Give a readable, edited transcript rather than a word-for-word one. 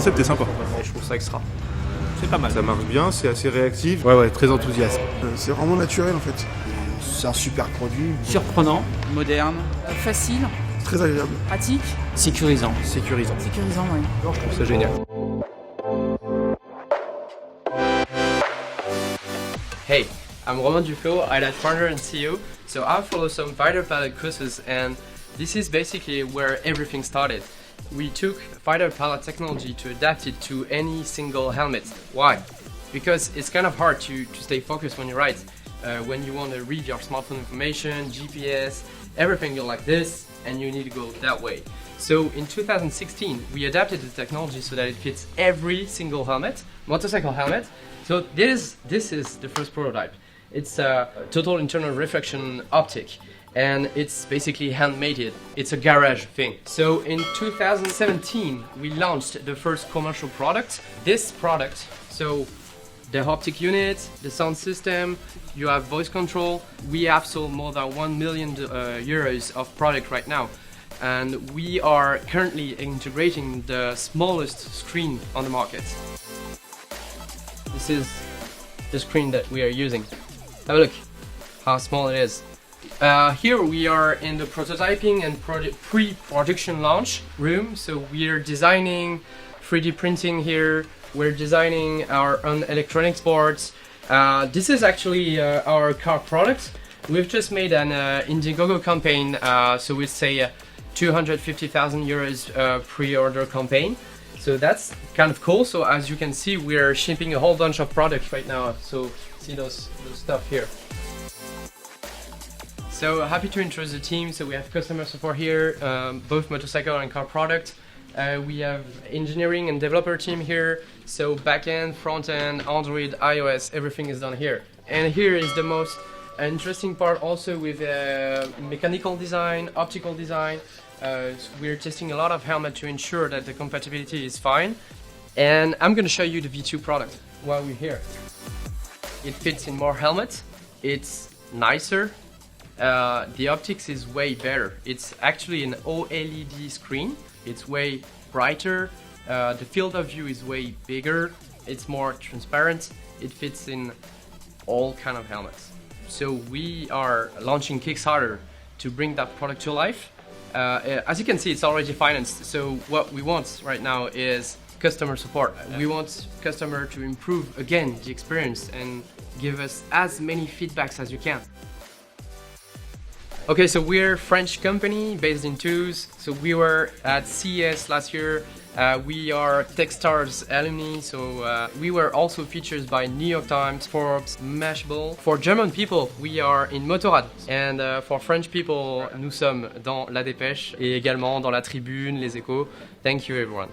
concept est sympa. Et je trouve ça extra. C'est pas mal. Ça marche bien, c'est assez réactif. Ouais, très enthousiaste. C'est vraiment naturel en fait. C'est un super produit. Surprenant, moderne, facile, Très agréable. pratique, sécurisant. Sécurisant. sécurisant, oui. Non, je trouve ça génial. Hey, I'm Romain Duflo, EyeRIde founder and CEO. So I follow some fighter pilot courses, and this is basically where everything started. We took fighter pilot technology to adapt it to any single helmet. Why? Because it's kind of hard to stay focused when you ride. When you want to read your smartphone information, GPS, everything you're like this, and you need to go that way. So in 2016, we adapted the technology so that it fits every single helmet, motorcycle helmet. So this is the first prototype. It's a total internal reflection optic, and it's basically handmade. It's a garage thing. So in 2017, we launched the first commercial product. This product, so the optic unit, the sound system, you have voice control. We have sold more than 1 million euros of product right now. And we are currently integrating the smallest screen on the market. This is the screen that we are using. Have a look how small it is. Here we are in the prototyping and pre-production launch room. So we are designing 3D printing here. We're designing our own electronics boards. This is actually our car product. We've just made an Indiegogo campaign, so we'd say 250,000 euros pre-order campaign. So that's kind of cool. So as you can see, we're shipping a whole bunch of products right now. So see those stuff here. So happy to introduce the team. So we have customer support here, both motorcycle and car product. We have engineering and developer team here. So backend, frontend, Android, iOS, everything is done here. And here is the most interesting part also with mechanical design, optical design. We're testing a lot of helmet to ensure that the compatibility is fine. And I'm going to show you the V2 product while we're here. It fits in more helmets. It's nicer. The optics is way better. It's actually an OLED screen. It's way brighter. The field of view is way bigger. It's more transparent. It fits in all kind of helmets. So we are launching Kickstarter to bring that product to life. As you can see, it's already financed. So what we want right now is customer support. We want customer to improve again the experience and give us as many feedbacks as you can. Okay, so we're a French company based in Toulouse. So we were at CES last year. We are Techstars alumni, so we were also featured by New York Times, Forbes, Mashable. For German people, we are in Motorrad. And for French people, nous sommes dans La Dépêche et également dans La Tribune, Les Échos. Thank you everyone.